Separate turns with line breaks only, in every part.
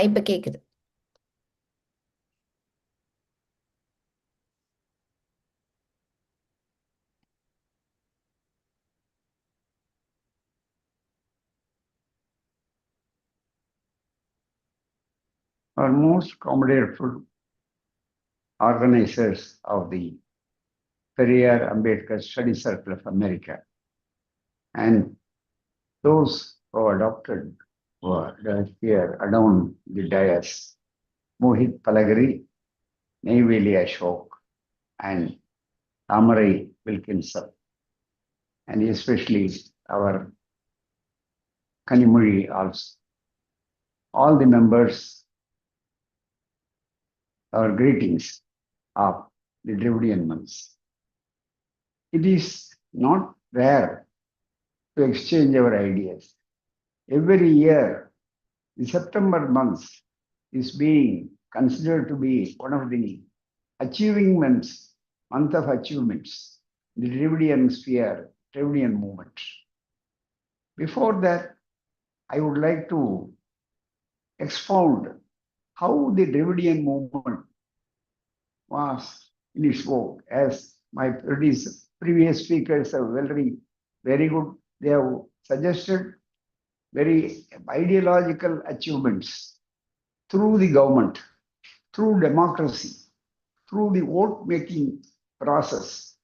இப்ப கேக்குது.
Our most comradeful organizers of the Periyar Ambedkar Study Circle of America and those who adopted were here around the dais, Mohit Palagri, Neyveli Ashok, and Tamarai Wilkinson, and especially our Kanimuri also. All the members, our greetings of the Dravidian months. It is not rare to exchange our ideas. Every year, the September month is being considered to be one of the achievements, month of achievements, the Dravidian sphere, Dravidian movement. Before that, I would like to expound how the Dravidian movement was in its work, as my previous speakers have very good, they have suggested very ideological achievements through the government, through democracy, through the vote-making process,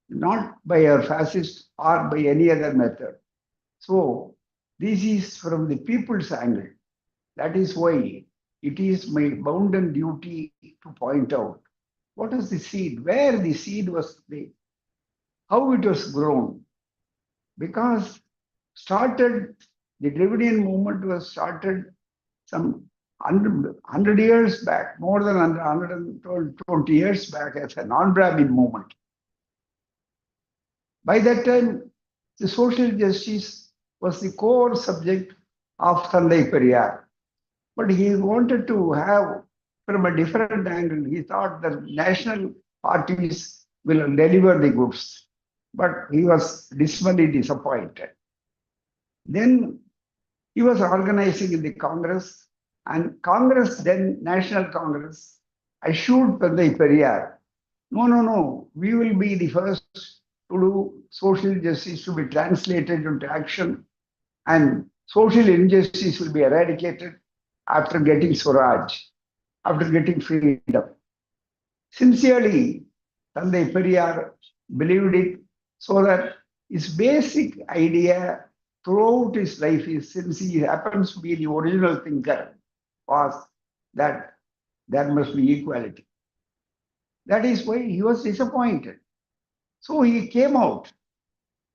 not by a fascist or by any other method. So this is from the people's angle. That is why it is my bounden duty to point out what is the seed, where the seed was laid, how it was grown. Because the Dravidian movement was started some 100 years back, more than 120 years back as a non-Brahmin movement. By that time, the social justice was the core subject of Thandai Periyar. But he wanted to have from a different angle. He thought that national parties will deliver the goods. But he was dismally disappointed. Then he was organizing in the Congress, and Congress, then National Congress, assured Thandai Periyar, no, we will be the first to do social justice to be translated into action, and social injustice will be eradicated after getting Swaraj, after getting freedom. Sincerely, Thandai Periyar believed it, so that his basic idea throughout his life is, since he happens to be the original thinker, was that there must be equality. That is why he was disappointed. So he came out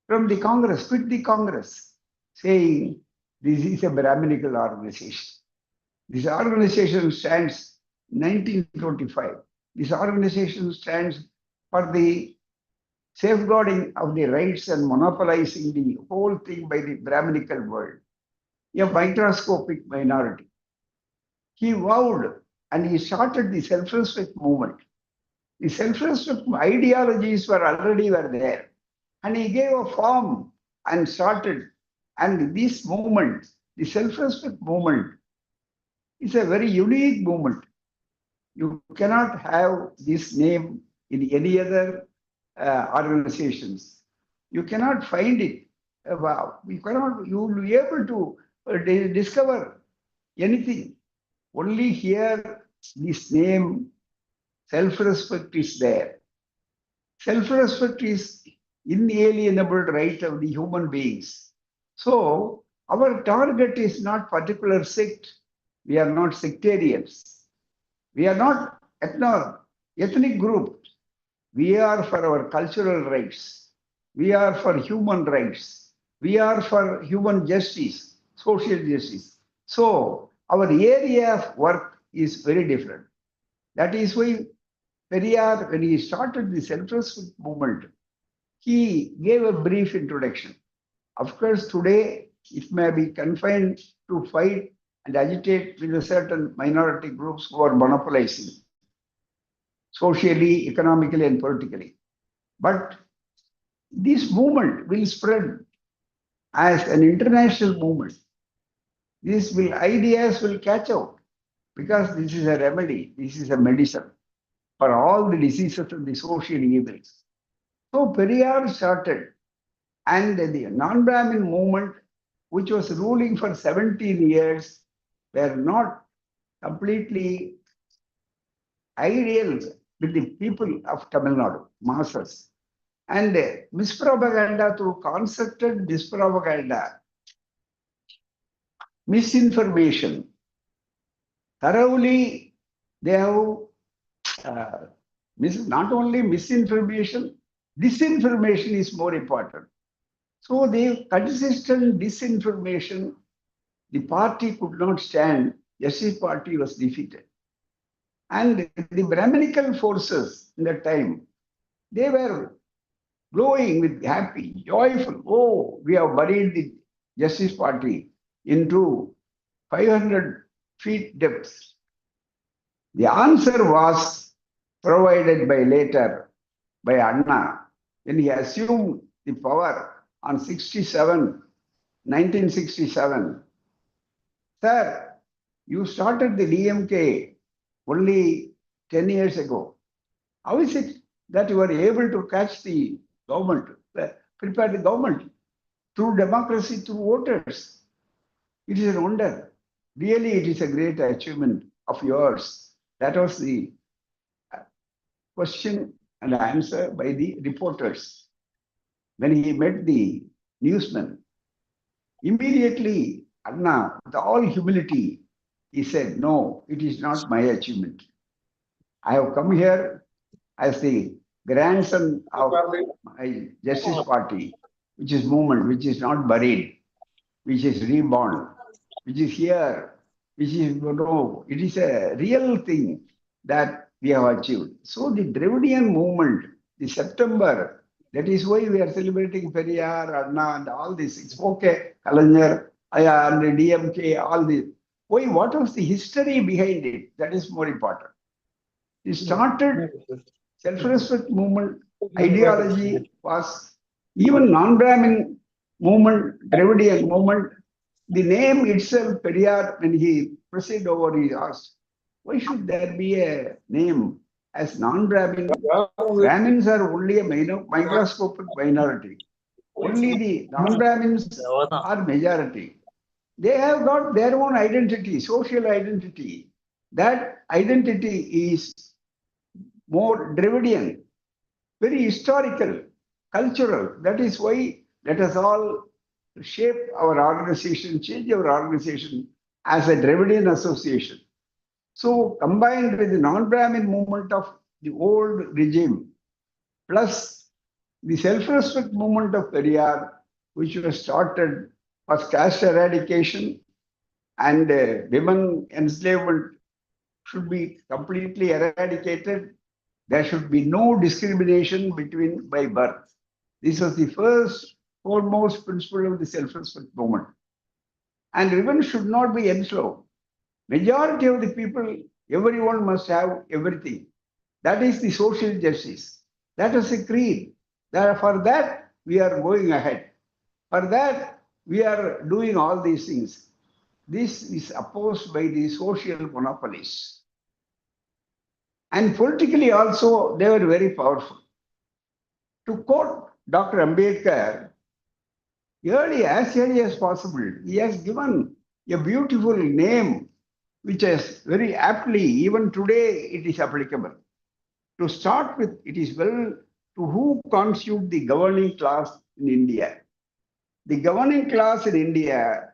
from the Congress, quit the Congress, saying, this is a Brahminical organization. This organization stands 1925. This organization stands for the safeguarding of the rights and monopolizing the whole thing by the Brahminical world, a microscopic minority. He vowed and he started the self-respect movement. The self-respect ideologies were there. And he gave a form and started. And this movement, the self-respect movement, is a very unique movement. You cannot have this name in any other organizations. You cannot find it. You will be able to discover anything. Only here, this name, self-respect is there. Self-respect is inalienable right of the human beings. So our target is not particular sect. We are not sectarians. We are not ethnic group. We are for our cultural rights. We are for human rights. We are for human justice, social justice. So our area of work is very different. That is why Periyar, when he started the self-respect movement, he gave a brief introduction. Of course, today it may be confined to fight and agitate with a certain minority groups who are monopolizing socially, economically, and politically. But this movement will spread as an international movement. Ideas will catch out. because this is a remedy, this is a medicine for all the diseases and the social evils. So Periyar started, and the non-Brahmin movement, which was ruling for 17 years, were not completely ideal with the people of Tamil Nadu, masses. And mispropaganda, through concerted mispropaganda, misinformation, thoroughly they have uh, not only misinformation, disinformation is more important. So the consistent disinformation, the party could not stand. Justice Party was defeated. And the Brahminical forces in that time, they were glowing with happy, joyful. Oh, we have buried the Justice Party into 500 feet depth. The answer was provided by later by Anna when he assumed the power on 1967. Sir, you started the DMK only 10 years ago. How is it that you were able to catch the government, prepare the government through democracy, through voters? It is a wonder. Really, it is a great achievement of yours. That was the question and answer by the reporters. When he met the newsman, immediately, Anna, with all humility, he said, no, it is not my achievement. I have come here as the grandson of my Justice Party, which is movement, which is not buried, which is reborn, which is here, which is, it is a real thing that we have achieved. So the Dravidian movement, the September, that is why we are celebrating Periyar, Anna, and all this. It's okay, Kalaignar, and DMK, all this. Why? What was the history behind it? That is more important. It started self-respect movement, ideology was even non-Brahmin movement, Dravidian movement. The name itself, Periyar, when he proceeded over, he asked, why should there be a name as non-Brahmin? Brahmins are only a microscopic minority. Only the non-Brahmins are majority. They have got their own identity, social identity. That identity is more Dravidian, very historical, cultural. That is why let us all shape our organization, change our organization as a Dravidian association. So combined with the non-Brahmin movement of the old regime, plus the self-respect movement of Periyar, which was started was caste eradication and women enslavement should be completely eradicated. There should be no discrimination between by birth. This was the first foremost principle of the self-respect movement. And women should not be enslaved. Majority of the people, everyone must have everything. That is the social justice. That is a creed. For that, we are going ahead. For that, we are doing all these things. This is opposed by the social monopolies. And politically also, they were very powerful. To quote Dr. Ambedkar, as early as possible, he has given a beautiful name, which is very aptly, even today, it is applicable. To start with, it is well to who constitute the governing class in India. The governing class in India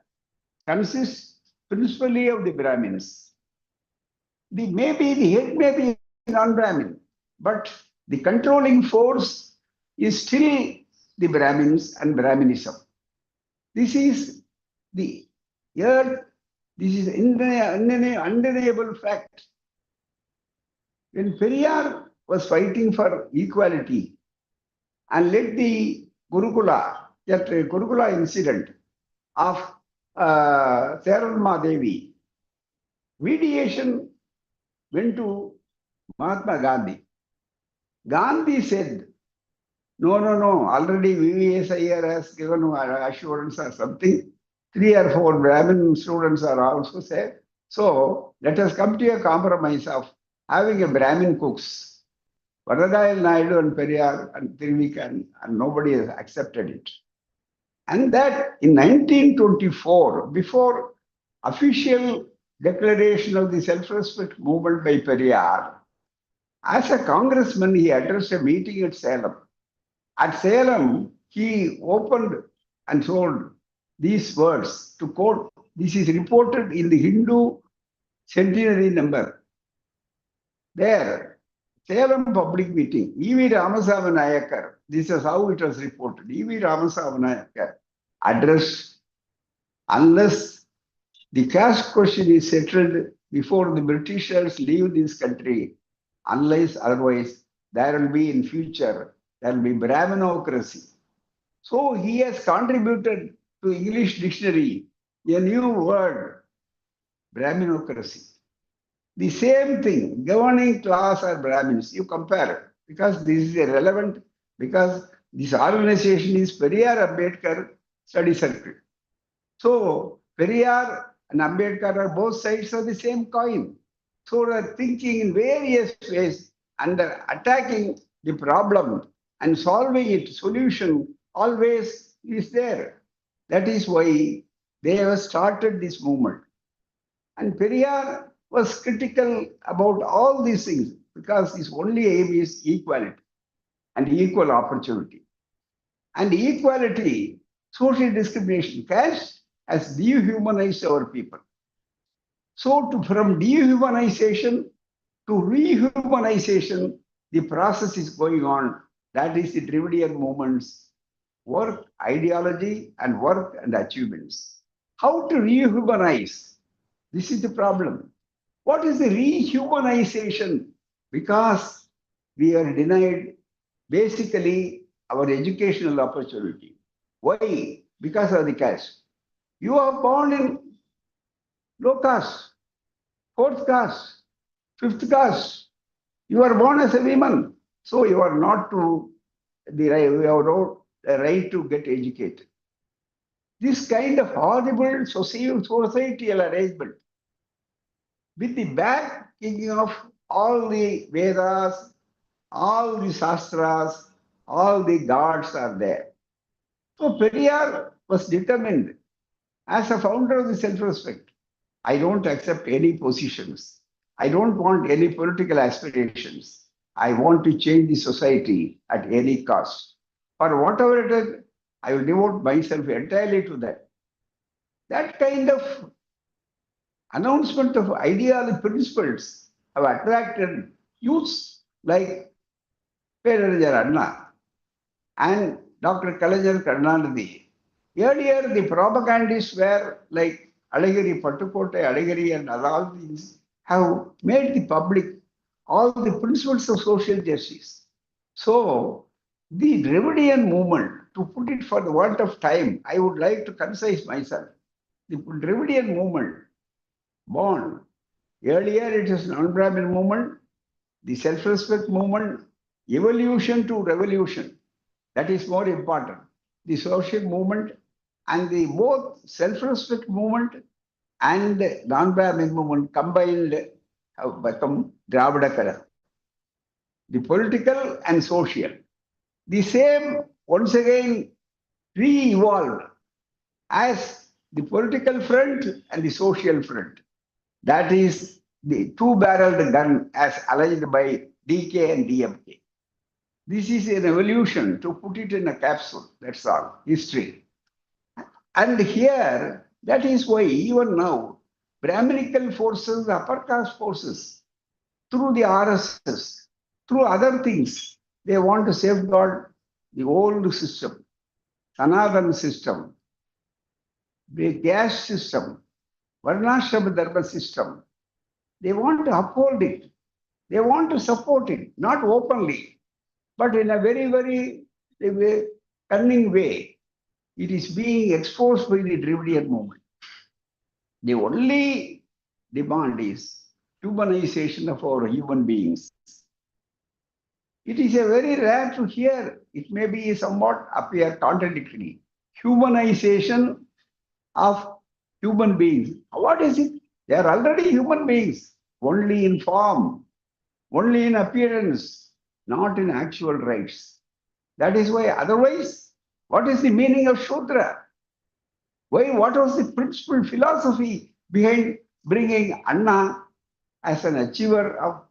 consists principally of the Brahmins. The head may be non-Brahmin, but the controlling force is still the Brahmins and Brahminism. This is the earth, this is undeniable fact. When Periyar was fighting for equality and led the Gurukula incident of Saralma Devi, mediation went to Mahatma Gandhi. Gandhi said, no, already VVSIR has given assurance or something. 3 or 4 Brahmin students are also said, So let us come to a compromise of having a Brahmin cooks. Varadayal Naidu and Periyar and Tirvikan, and nobody has accepted it. And that in 1924, before official declaration of the self-respect movement by Periyar, as a congressman, he addressed a meeting at Salem. At Salem, he opened and told these words to quote. This is reported in the Hindu centenary number. There, Salem public meeting, E.V. Ramasamy Nayakar, this is how it was reported. E.V. Ramasamy Nayakar addressed, unless the caste question is settled before the Britishers leave this country, unless otherwise, there will be in future, there will be Brahminocracy. So he has contributed to English dictionary a new word, Brahminocracy. The same thing, governing class or Brahmins, you compare, because this is irrelevant, because this organization is Periyar Ambedkar Study Circle. So Periyar and Ambedkar are both sides of the same coin. So they are thinking in various ways and attacking the problem and solving it, solution always is there. That is why they have started this movement. And Periyar was critical about all these things because his only aim is equality and equal opportunity. And equality, social discrimination, caste has dehumanized our people. So from dehumanization to rehumanization, the process is going on. That is the Dravidian movement's work, ideology, and work and achievements. How to rehumanize? This is the problem. What is the rehumanization? Because we are denied basically our educational opportunity. Why? Because of the caste. You are born in low caste, fourth caste, fifth caste. You are born as a woman. So you are not to the right, you have no right to get educated. This kind of horrible societal arrangement with the backing of all the Vedas, all the Shastras, all the gods are there. So Periyar was determined as a founder of the self-respect. I don't accept any positions. I don't want any political aspirations. I want to change the society at any cost. For whatever it is, I will devote myself entirely to that. That kind of announcement of ideal principles have attracted youths like Periyar Anna and Dr. Kalajar Karnanidhi. Earlier, the propagandists were like Alagiri, Pattukotte, Alagiri, and all these have made the public all the principles of social justice. So, the Dravidian movement, to put it for the want of time, I would like to concise myself. The Dravidian movement, born earlier, it is non-Brahmin movement, the self-respect movement, evolution to revolution. That is more important. The social movement and the both self-respect movement and non-Brahmin movement combined have become Dravida Kazhagam. The political and social. The same once again re-evolved as the political front and the social front. That is the two-barreled gun as alleged by DK and DMK. This is an evolution, to put it in a capsule, that's all, history. And here, that is why even now, Brahminical forces, upper caste forces, through the RSS, through other things, they want to safeguard the old system, Sanatana system, the caste system, Varnashrama Dharma system. They want to uphold it. They want to support it, not openly, but in a very, very cunning way. It is being exposed by the Dravidian movement. The only demand is humanization of our human beings. It is a very rare to hear. It may be somewhat appear contradictory. Humanization of human beings. What is it? They are already human beings, only in form, only in appearance, not in actual rights. That is why, otherwise, what is the meaning of Shudra? Why? What was the principal philosophy behind bringing Anna as an achiever of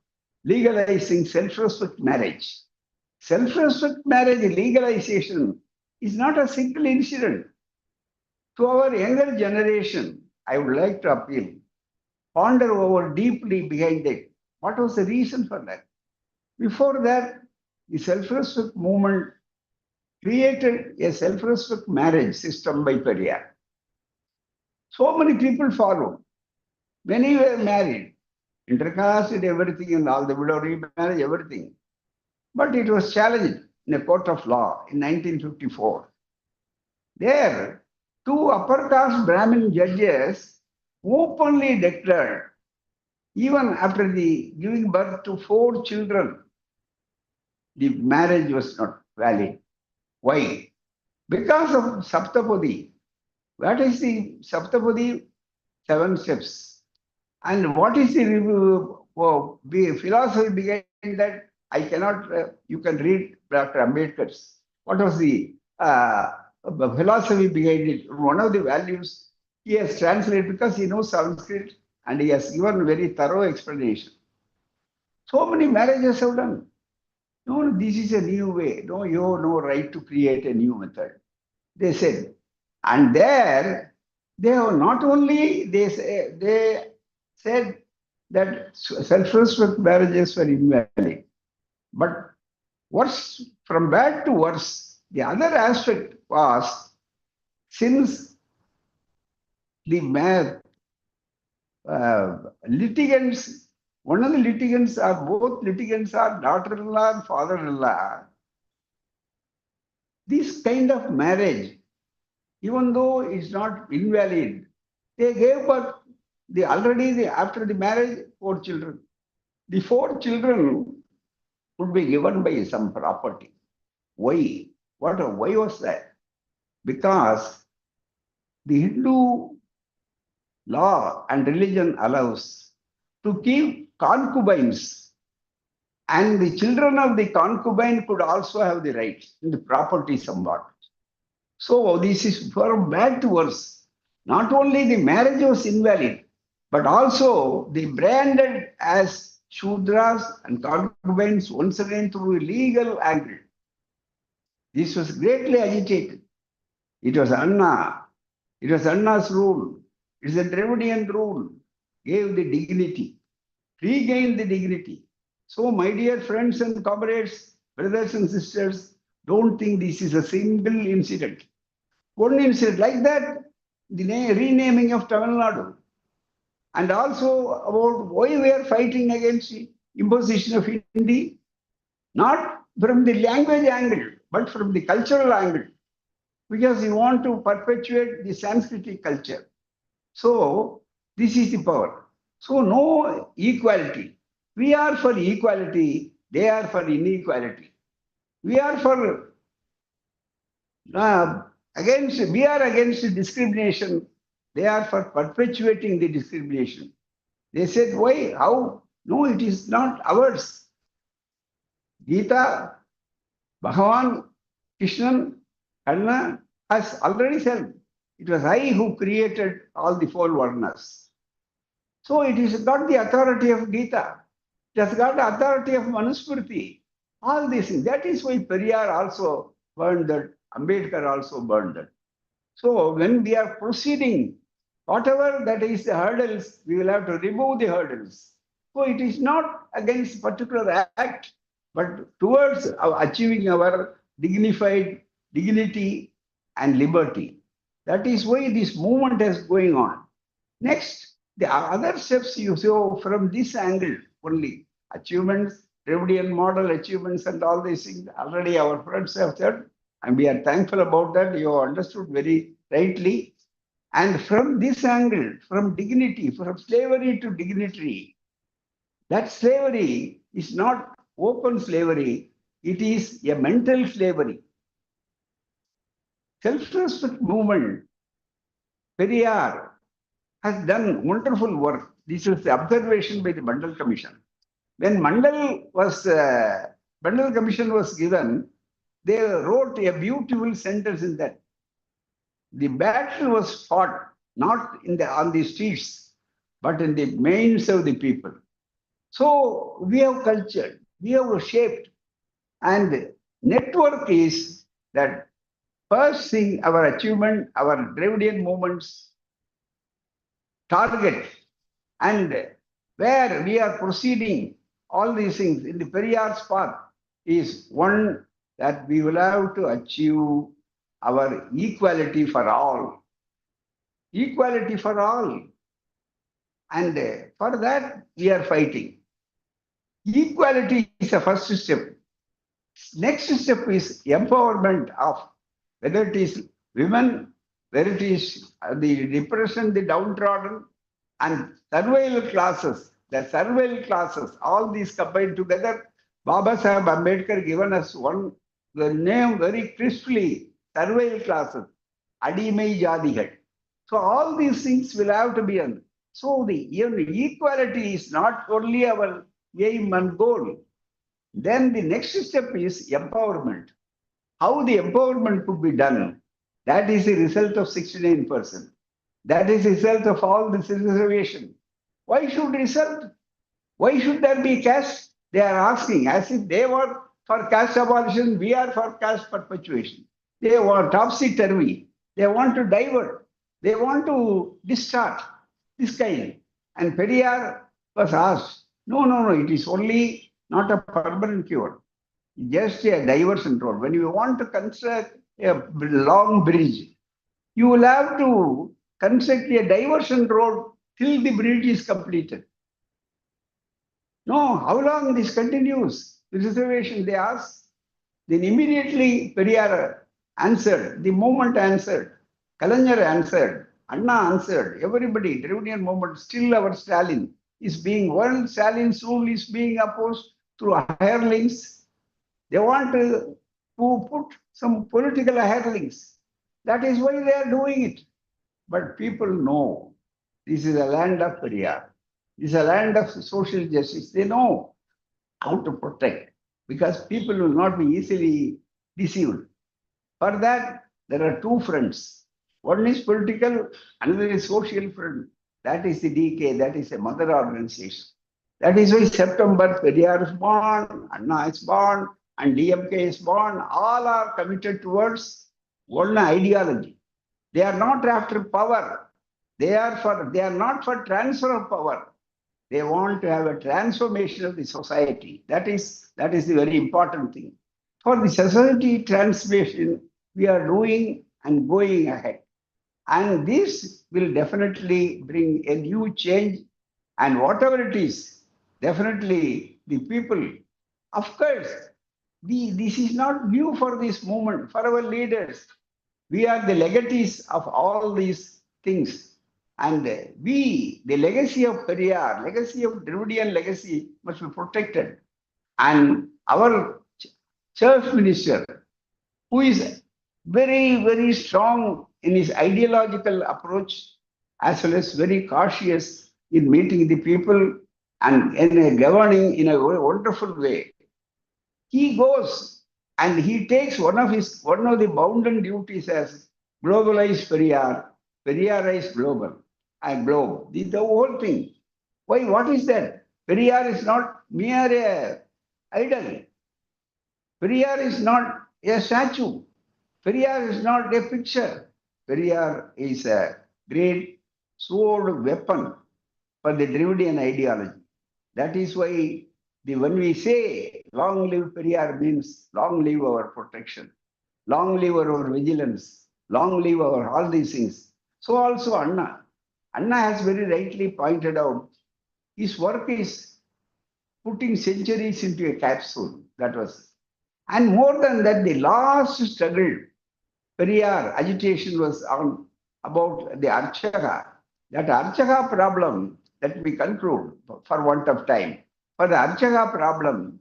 legalizing self-respect marriage? Self-respect marriage legalization is not a single incident. To our younger generation, I would like to appeal, ponder over deeply behind it. What was the reason for that? Before that, the self-respect movement created a self-respect marriage system by Periyar. So many people followed. Many were married, intercaste and everything, and all the widow remarriage, everything. But it was challenged in a court of law in 1954. There, two upper caste Brahmin judges openly declared, even after the giving birth to 4 children, the marriage was not valid. Why? Because of Saptapadi. What is the Saptapadi? 7 steps. And what is the philosophy behind that? I cannot, you can read Dr. Ambedkar's. What was the philosophy behind it? One of the values he has translated because he knows Sanskrit and he has given very thorough explanation. So many marriages have done. No, this is a new way. No, you have no right to create a new method. They said. And there, they have not only, they said that self-respect marriages were invalid. But worse, from bad to worse, the other aspect was since the litigants, one of the litigants are, both litigants are daughter-in-law and father-in-law, this kind of marriage, even though it's not invalid, they gave birth after the marriage 4 children. The 4 children would be given by some property. Why? Why was that? Because the Hindu law and religion allows to keep concubines, and the children of the concubine could also have the rights in the property somewhat. So this is from bad to worse. Not only the marriage was invalid, but also they branded as Shudras and concubines once again through a legal angle. This was greatly agitated. It was Anna. It was Anna's rule. It's a Dravidian rule. Gave the dignity, regained the dignity. So, my dear friends and comrades, brothers and sisters, don't think this is a single incident. One incident like that, the renaming of Tamil Nadu, and also about why we are fighting against the imposition of Hindi, not from the language angle, but from the cultural angle, because we want to perpetuate the Sanskritic culture. So this is the power. So no equality. We are for equality, they are for inequality. We are for we are against discrimination. They are for perpetuating the discrimination. They said, why? How? No, it is not ours. Gita, Bhagavan, Krishnan, Karna has already said, it was I who created all the 4 Varnas. So it is got the authority of Gita. It has got the authority of Manusmriti. All these things. That is why Periyar also burned that. Ambedkar also burned that. So when we are proceeding, whatever that is the hurdles, we will have to remove the hurdles. So it is not against particular act, but towards achieving our dignified dignity and liberty. That is why this movement is going on. Next, the other steps you show from this angle only, achievements, Dravidian model achievements and all these things, already our friends have said, and we are thankful about that. You have understood very rightly. And from this angle, from dignity, from slavery to dignity, that slavery is not open slavery, it is a mental slavery. Self-respect movement, Periyar, has done wonderful work. This is the observation by the Mandal Commission. When Mandal Commission was given, they wrote a beautiful sentence in that. The battle was fought not on the streets, but in the minds of the people. So we have cultured, we have shaped, and network is that first thing our achievement, our Dravidian movements target, and where we are proceeding, all these things in the Periyar's path is one that we will have to achieve our equality for all. Equality for all. And for that, we are fighting. Equality is the first step. Next step is empowerment of whether it is women, whether it is the depression, the downtrodden, and survival classes. The survival classes, all these combined together, Baba Sahib Ambedkar given us the name very crisply, survival classes, Adimai Jadigal. So all these things will have to be on. So the equality is not only our aim and goal. Then the next step is empowerment. How the empowerment could be done, that is the result of 69%. That is the result of all this reservation. Why should result? Why should there be caste? They are asking as if they were for caste abolition, we are for caste perpetuation. They want topsy-turvy. They want to divert. They want to distort this kind. And Periyar was asked, no, it is only not a permanent cure, just a diversion road. When you want to construct a long bridge, you will have to construct a diversion road till the bridge is completed. No, how long this continues? The reservation, they asked. Then immediately Periyar answered, the movement answered, Kalaignar answered, Anna answered, everybody, Dravidian movement, still our Stalin is being, world Stalin's rule is being opposed through hirelings. They want to put some political hirelings. That is why they are doing it. But people know this is a land of Periyar. This is a land of social justice. They know how to protect because people will not be easily deceived. For that, there are two fronts. One is political, another is social front. That is the DK, that is a mother organization. That is why September, Periyar is born, Anna is born, and DMK is born. All are committed towards one ideology. They are not after power. They are not for transfer of power. They want to have a transformation of the society. That is the very important thing. For the society transformation, we are doing and going ahead. And this will definitely bring a new change. And whatever it is, definitely the people, of course, this is not new for this movement, for our leaders. We are the legatees of all these things. And the legacy of Periyar, legacy of Dravidian legacy must be protected. And our church minister, who is very, very strong in his ideological approach, as well as very cautious in meeting the people and in governing in a wonderful way. He goes and he takes one of the bounden duties as globalized Periyar, Periyarize global and globe. The whole thing. Why? What is that? Periyar is not mere a idol. Periyar is not a statue. Periyar is not a picture. Periyar is a great sword weapon for the Dravidian ideology. That is why when we say long live Periyar means long live our protection, long live our vigilance, long live our all these things. So also Anna. Anna has very rightly pointed out his work is putting centuries into a capsule. That was. And more than that, the last struggle, Periyar agitation was on about the Archaka. That Archaka problem, that we conclude for want of time. For the Archaka problem,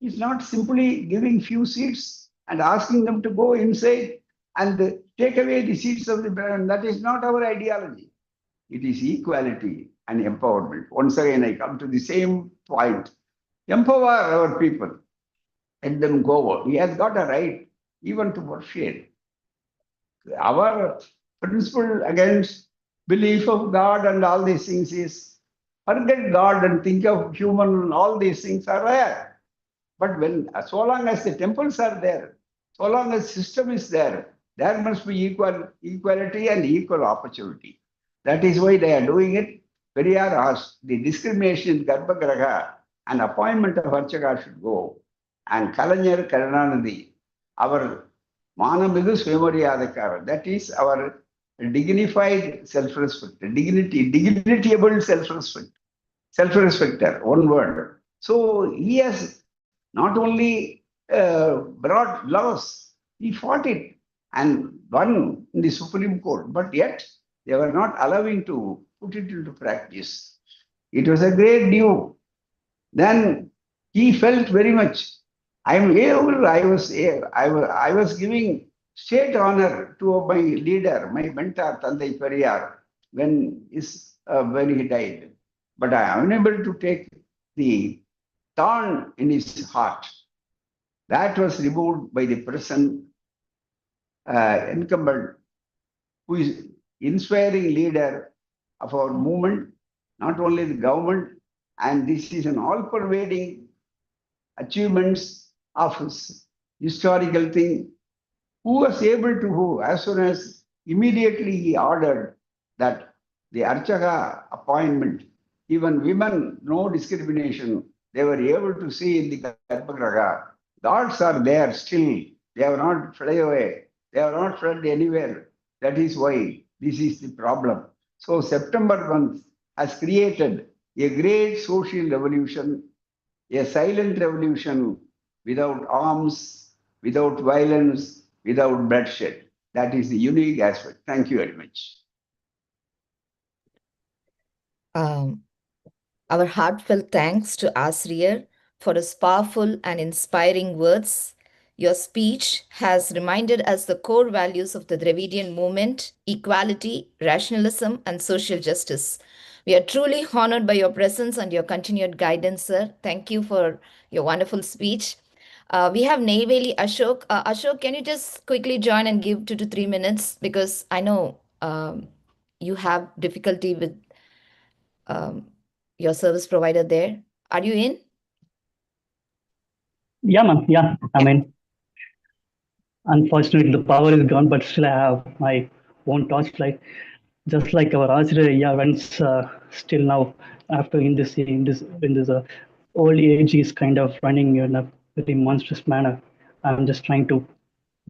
is not simply giving few seats and asking them to go inside and take away the seats of the brand. That is not our ideology. It is equality and empowerment. Once again, I come to the same point. Empower our people. Let them go. He has got a right even to worship. Our principle against belief of God and all these things is forget God and think of human and all these things are there. But when so long as the temples are there, so long as system is there, there must be equality and equal opportunity. That is why they are doing it. Periyar asked the discrimination in Garbhagriha and appointment of Archaka should go. And Kalanyar Karunanidhi, our Manamigu Swamariyadakara, that is our dignified self-respect, dignity-able self-respect, self-respecter, one word. So he has not only brought laws, he fought it and won in the Supreme Court, but yet they were not allowing to put it into practice. It was a great due. Then he felt very much. I was giving state honor to my leader, my mentor, Tandai Periyar, when he died. But I am unable to take the thorn in his heart. That was removed by the present incumbent, who is inspiring leader of our movement, not only the government, and this is an all-pervading achievements of historical thing. Who was able to, who, as soon as immediately he ordered that the Archaka appointment, even women, no discrimination, they were able to see in the Garbhagriha. Gods are there still. They have not fled away. They have not fled anywhere. That is why this is the problem. So September month has created a great social revolution, a silent revolution without arms, without violence, without bloodshed. That is the unique aspect. Thank you very much.
Our heartfelt thanks to Asrier for his powerful and inspiring words. Your speech has reminded us the core values of the Dravidian movement: equality, rationalism, and social justice. We are truly honored by your presence and your continued guidance, sir. Thank you for your wonderful speech. We have Neyveli Ashok. Ashok, can you just quickly join and give 2 to 3 minutes? Because I know you have difficulty with your service provider there. Are you in?
Yeah, ma'am. Yeah, I mean, unfortunately, the power is gone, but still I have my own torchlight. Just like our Ajra, yeah, runs still now after in this old age is kind of running in a very monstrous manner. I'm just trying to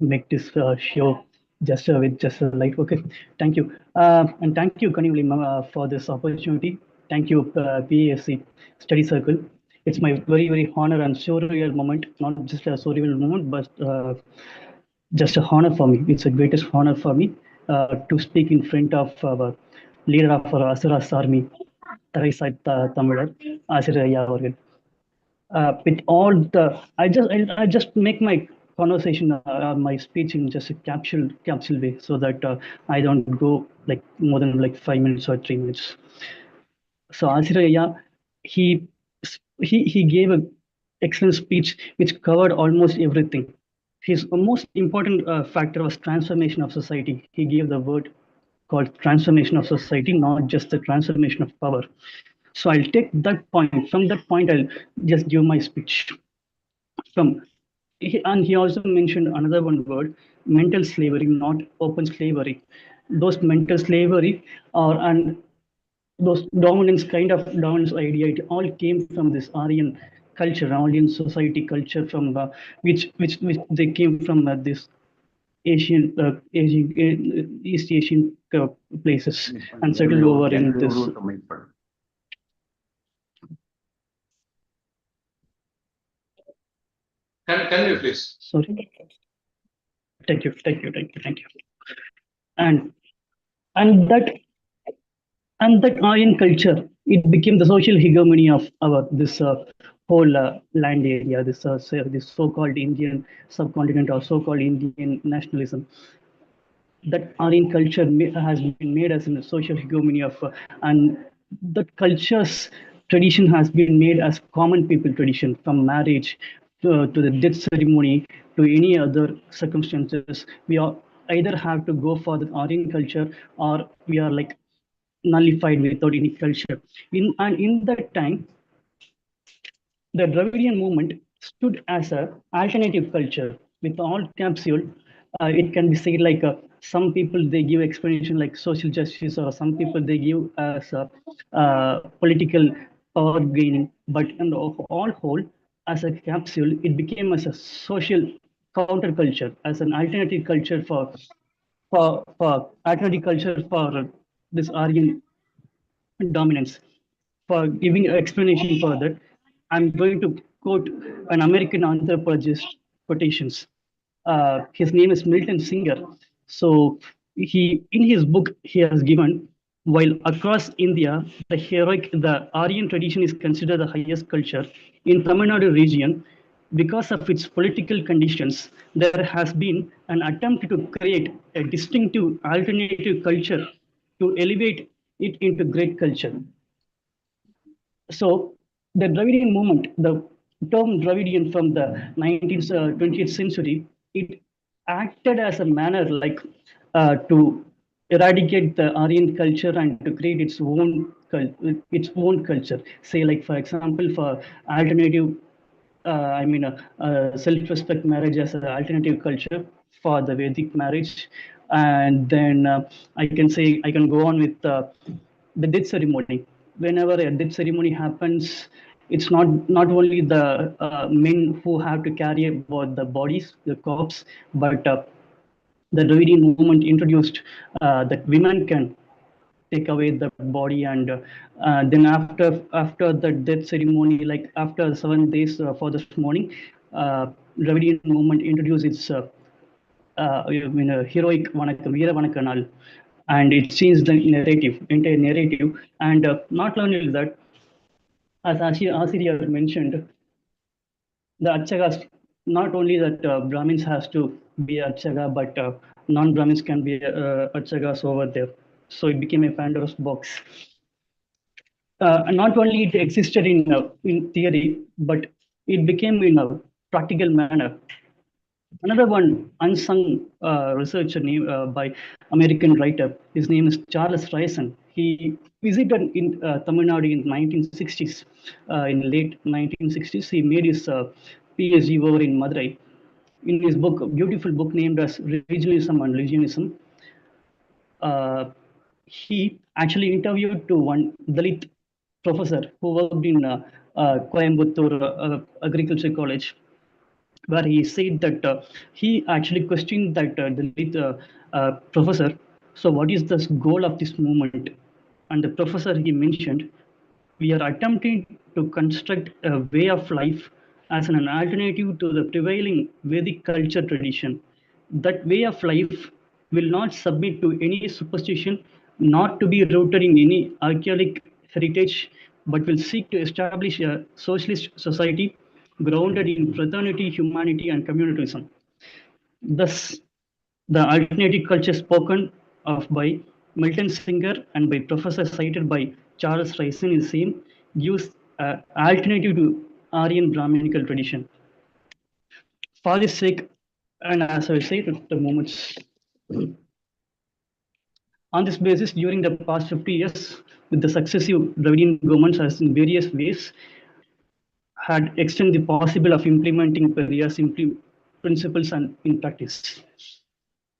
make this show just with just a light. Okay, thank you. And thank you, Kanivali, for this opportunity. Thank you, PASC Study Circle. It's my very, very honor and surreal moment, not just a surreal moment, but just a honor for me. It's a greatest honor for me to speak in front of our leader of our Asuras army, Taraisai Tamilar, Asiraya Organ. With all the, I just make my conversation, my speech in just a capsule way, so that I don't go like more than like 5 minutes or 3 minutes. So Asiraya, he he gave a excellent speech which covered almost everything. His most important factor was transformation of society. He gave the word called transformation of society, not just the transformation of power. So I'll take that point. From that point, I'll just give my speech. And he also mentioned another one word: mental slavery, not open slavery. Those mental slavery or and those dominance kind of dominance idea, it all came from this Aryan culture, Aryan society culture, from which they came from this East Asian places and settled over in this.
Can you please?
Sorry. Thank you. And that Aryan culture, it became the social hegemony of our this whole land area, this so-called Indian subcontinent or so-called Indian nationalism. that Aryan culture has been made as a social hegemony of, and that culture's tradition has been made as common people tradition from marriage to the death ceremony to any other circumstances. We are either have to go for the Aryan culture or we are like nullified without any culture. In that time, the Dravidian movement stood as a alternative culture with all capsule. It can be said like some people they give explanation like social justice, or some people they give as political power gaining. But in the all whole, as a capsule, it became as a social counterculture, as an alternative culture for alternative culture for this Aryan dominance. For giving an explanation for that, I'm going to quote an American anthropologist quotations. His name is Milton Singer. So he, in his book, he has given, while across India, the Aryan tradition is considered the highest culture in Tamil Nadu region. Because of its political conditions, there has been an attempt to create a distinctive alternative culture to elevate it into great culture. So the Dravidian movement, the term Dravidian from the 19th, 20th century, it acted as a manner like to eradicate the Aryan culture and to create its own culture. Say, like for example, for alternative, self-respect marriage as an alternative culture for the Vedic marriage, and then I can say I can go on with the death ceremony. Whenever a death ceremony happens, it's not only the men who have to carry about the bodies, the corpse, but the Dravidian movement introduced that women can take away the body, and then after the death ceremony, like after 7 days for this morning, Dravidian movement introduced its heroic Vanakam, Veera Vanakanal, and it changed the narrative, entire narrative. And not only that, as Asirya mentioned, the Archagas, not only that Brahmins has to be Archaga, but non-Brahmins can be Archagas over there. So it became a Pandora's box. Not only it existed in theory, but it became in a practical manner. Another one unsung researcher by American writer, his name is Charles Ryson. He visited in Tamil Nadu in 1960s. In late 1960s, he made his PhD over in Madurai. In his book, a beautiful book named as Regionalism and Religionism, uh, he actually interviewed to one Dalit professor who worked in Coimbatore Agriculture College, where he said that he actually questioned that the lead professor, so what is the goal of this movement? And the professor he mentioned, we are attempting to construct a way of life as an alternative to the prevailing Vedic culture tradition. That way of life will not submit to any superstition, not to be rooted in any archaic heritage, but will seek to establish a socialist society grounded in fraternity, humanity, and communalism. Thus, the alternative culture spoken of by Milton Singer and by professor cited by Charles Ryson is same gives an alternative to Aryan Brahminical tradition. For this sake, and as I said at the moments, on this basis, during the past 50 years, with the successive Dravidian governments has in various ways had extended the possible of implementing Periyar's principles and in practice.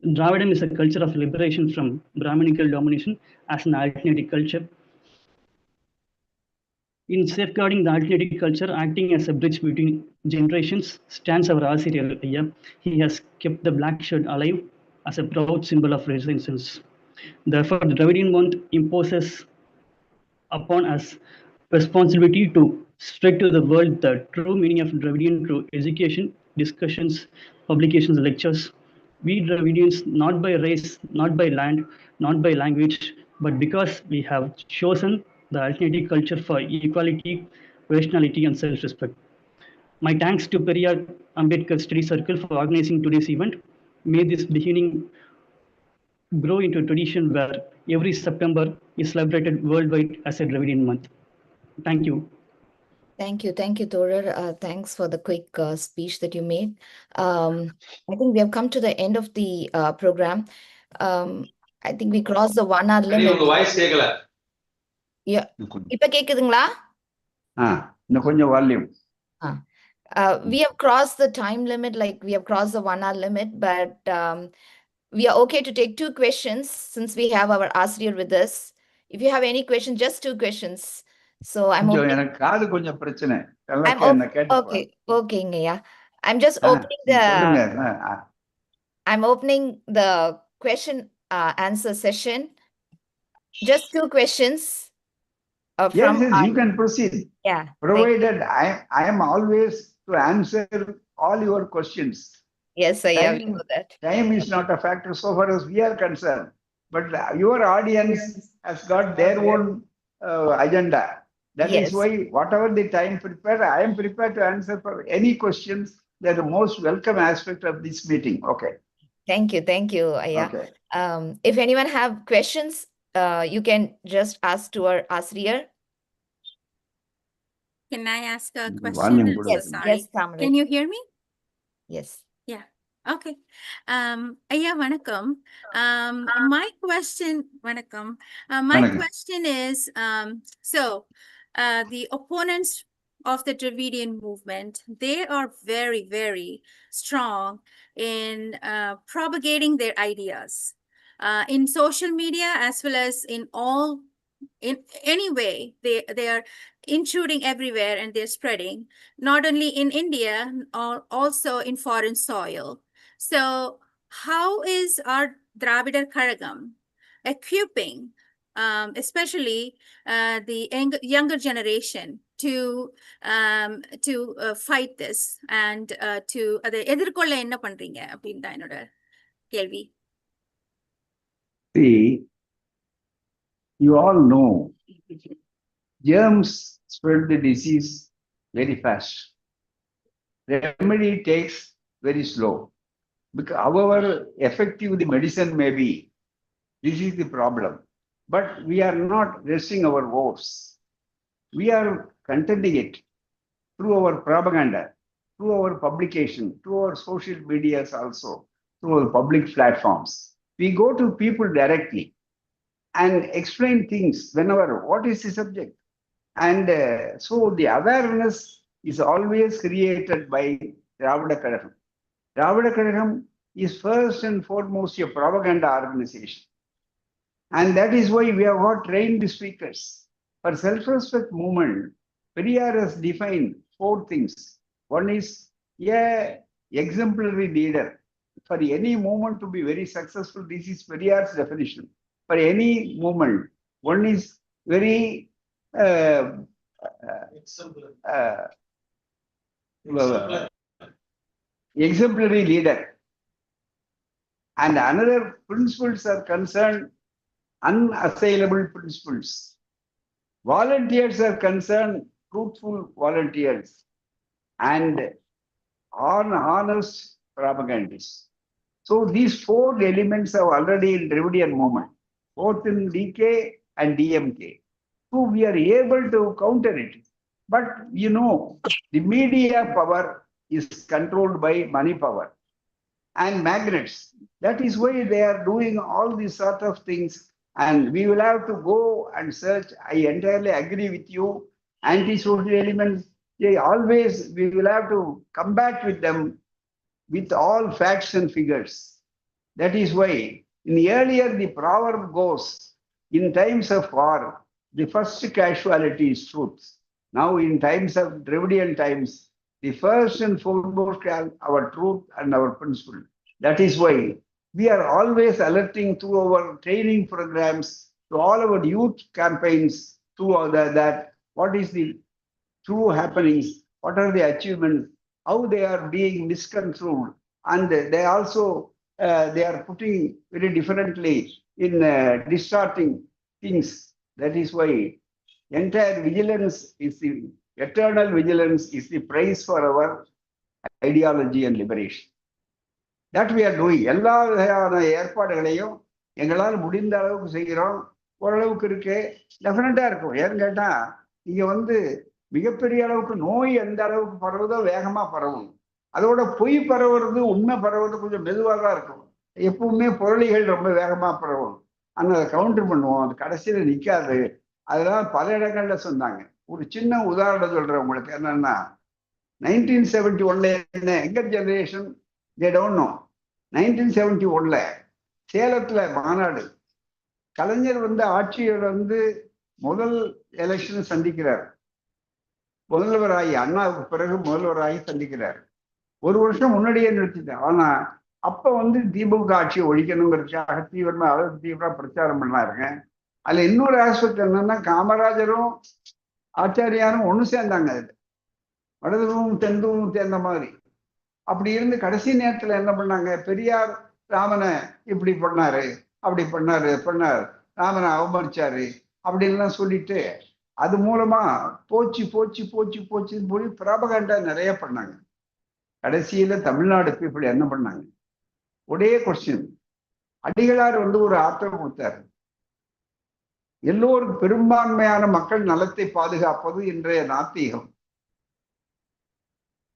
Dravidism is a culture of liberation from Brahminical domination as an alternative culture. In safeguarding the alternative culture, acting as a bridge between generations, stands our Asirya Ayya. He has kept the black shirt alive as a proud symbol of resistance. Therefore, the Dravidian month imposes upon us responsibility to spread to the world the true meaning of Dravidian through education, discussions, publications, lectures. We Dravidians, not by race, not by land, not by language, but because we have chosen the alternative culture for equality, rationality, and self-respect. My thanks to Periyar Ambedkar Study Circle for organizing today's event. May this beginning grow into a tradition where every September is celebrated worldwide as a Dravidian month. Thank you.
Thank you. Thank you, Thorer. Thanks for the quick speech that you made. I think we have come to the end of the program. I think we crossed the 1 hour limit. Yeah. இப்ப கேக்குதுங்களா?
இன்னும் கொஞ்சம் volume.
We have crossed the time limit, like we have crossed the 1 hour limit, but we are okay to take 2 questions since we have our Asriyar with us. If you have any questions, just 2 questions. So I'm opening.
எனக்கு காது கொஞ்சம் பிரச்சனை.
Okay, yeah. I'm just opening I'm opening the question answer session. Just 2 questions.
Yes, you can proceed.
Yeah.
Provided I am always to answer all your questions.
Yes, I have to do that.
Time is not a factor so far as we are concerned. But your audience has got their own agenda. That is why whatever the time prepared, I am prepared to answer for any questions. They're the most welcome aspect of this meeting. Okay.
Thank you, Ayya.
Okay.
If anyone have questions, you can just ask to our Asriyar.
Can I ask a question?
Yes,
sorry.
yes, Tamil.
Can you hear me?
Yes.
Yeah. Okay. Ayya, vanakkam. My question, vanakkam. My question is, the opponents of the Dravidian movement, they are very, very strong in propagating their ideas in social media as well as in any way. They are intruding everywhere and they're spreading, not only in India, or also in foreign soil. So how is our Dravidar Karagam equipping, especially the younger generation to fight this and to அதை எதிர்கொள்ள என்ன பண்றீங்க அப்படின்னு தான் என்னோட கேள்வி.
See, you all know germs spread the disease very fast. Remedy takes very slow. Because however effective the medicine may be, this is the problem. But we are not resting our woes. We are contending it through our propaganda, through our publication, through our social medias also, through our public platforms. We go to people directly and explain things whenever, what is the subject? And so the awareness is always created by Dravida Kazhagam. Dravida Kazhagam is first and foremost a propaganda organization. And that is why we have got trained speakers. For self-respect movement, Periyar has defined 4 things. One is a exemplary leader. For any movement to be very successful, this is Periyar's definition. For any movement, one is very exemplary leader. And another principles are concerned unassailable principles. Volunteers are concerned truthful volunteers and honest propagandists. So these 4 elements are already in Dravidian movement, both in DK and DMK. So we are able to counter it. But you know, the media power is controlled by money power and magnets. That is why they are doing all these sort of things. And we will have to go and search. I entirely agree with you. Anti-social elements, they always, we will have to combat with them with all facts and figures. That is why in earlier the proverb goes, in times of war, the first casualty is truth. Now in times of Dravidian times, the first and foremost are our truth and our principle. That is why we are always alerting through our training programs, to all our youth campaigns, through that what is the true happenings, what are the achievements, how they are being misconstrued, and they also they are putting very differently in distorting things. That is why entire vigilance is the eternal vigilance is the price for our ideology and liberation. That we are doing. எல்லா ஏற்பாடுகளையும் எங்களால் முடிந்த அளவுக்கு செய்கிறோம், ஓரளவுக்கு இருக்கு, டெஃபினட்டா இருக்கும். ஏன்னு கேட்டா நீங்க மிகப்பெரிய அளவுக்கு நோய் எந்த அளவுக்கு பரவுதோ வேகமா பரவும். அதோட பொய் பரவுறது உண்மை பரவுறது கொஞ்சம் மெதுவாக தான் இருக்கும். எப்பவுமே புரளிகள் ரொம்ப வேகமா பரவும். ஆனால் அதை கவுண்டர் பண்ணுவோம், அது கடைசியில் நிற்காது. அதெல்லாம் பல இடங்கள்ல சொன்னாங்க. ஒரு சின்ன உதாரணம் சொல்றேன் உங்களுக்கு. என்னன்னா 1971 என்ன எங்கர் ஜெனரேஷன் தே டோன்ட் நோ. 1971 சேலத்துல மாநாடு. கலைஞர் ஆட்சியர் முதல் எலெக்ஷன் சந்திக்கிறார். முதல்வராகி அண்ணாவுக்கு பிறகு முதல்வராகி சந்திக்கிறார். ஒரு வருஷம் முன்னாடியே நிறுத்திட்டார். ஆனா அப்ப திமுக ஆட்சியை ஒழிக்கணுங்கிறதுக்காக தீவிரமா பிரச்சாரம் பண்ணாருங்க. அதுல இன்னொரு ஆஸ்பெக்ட் என்னன்னா, காமராஜரும் ஆச்சாரியாரும் ஒண்ணு சேர்ந்தாங்க. அது வடதுவும் தென்துவும் சேர்ந்த மாதிரி. அப்படி இருந்து கடைசி நேரத்துல என்ன பண்ணாங்க, பெரியார் ராமனை இப்படி பண்ணாரு, அப்படி பண்ணாரு, ராமனை அவமதிச்சாரு அப்படின்லாம் சொல்லிட்டு அது மூலமா போச்சுன்னு போய் ப்ராபகண்டா நிறைய பண்ணாங்க. கடைசியில தமிழ்நாடு பீப்புள் என்ன பண்ணாங்க, ஒரே கொஸ்டின். அடிகளார் ஒரு ஆத்திரம் கொடுத்தாரு. எல்லோரும் பெரும்பான்மையான மக்கள் நலத்தை பாதுகாப்பது இன்றைய நாத்திகம்,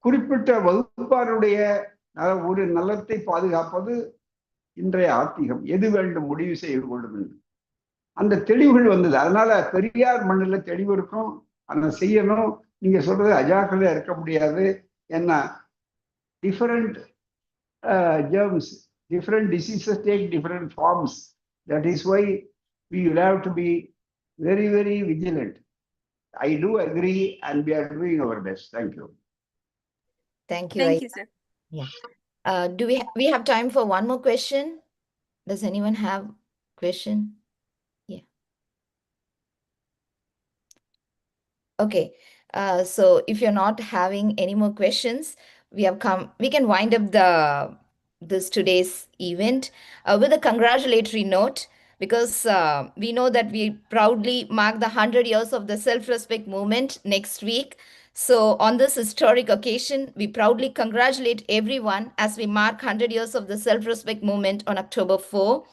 குறிப்பிட்ட வகுப்பாருடைய ஒரு நலத்தை பாதுகாப்பது இன்றைய ஆத்திகம், எது வேண்டும் முடிவு செய்து கொள்ளும் என்று அந்த தெளிவுகள் வந்தது. அதனால பெரியார் மண்ணில் தெளிவு இருக்கும், அதை செய்யணும். நீங்க சொல்றது அஜாக்கிரதையா இருக்க முடியாது. என்ன different germs, different diseases take different forms. That is why we will have to be very, very vigilant. I do agree, and we are doing our best. Thank you.
Thank you.
Thank you, sir.
Yeah. Do we have time for one more question? Does anyone have question? Yeah. Okay. So if you're not having any more questions, we can wind up this today's event with a congratulatory note, because we know that we proudly mark the 100 years of the self-respect movement next week. So on this historic occasion, we proudly congratulate everyone as we mark 100 years of the self-respect movement on October 4.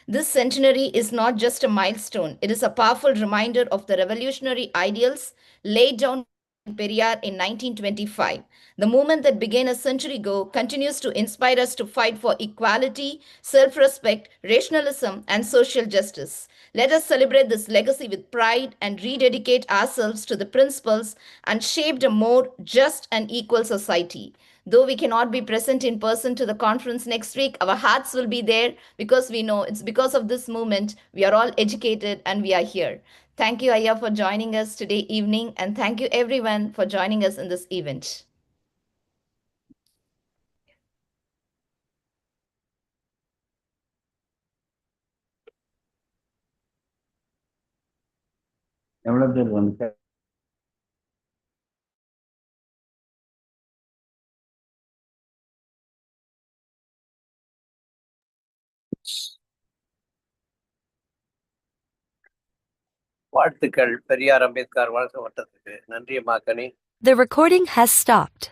This centenary is not just a milestone, it is a powerful reminder of the revolutionary ideals laid down by Periyar in 1925. The movement that began a century ago continues to inspire us to fight for equality, self-respect, rationalism, and social justice. Let us celebrate this legacy with pride and rededicate ourselves to the principles and shape a more just and equal society. Though we cannot be present in person to the conference next week, our hearts will be there, because we know it's because of this movement we are all educated and we are here. Thank you, Aya, for joining us today evening, and thank you everyone for joining us in this event.
எவ்வளவு பேர்
வாழ்த்துக்கள் பெரியார் அம்பேத்கர் வழக்க வட்டத்துக்கு. நன்றி மாக்கனி.
The recording has stopped.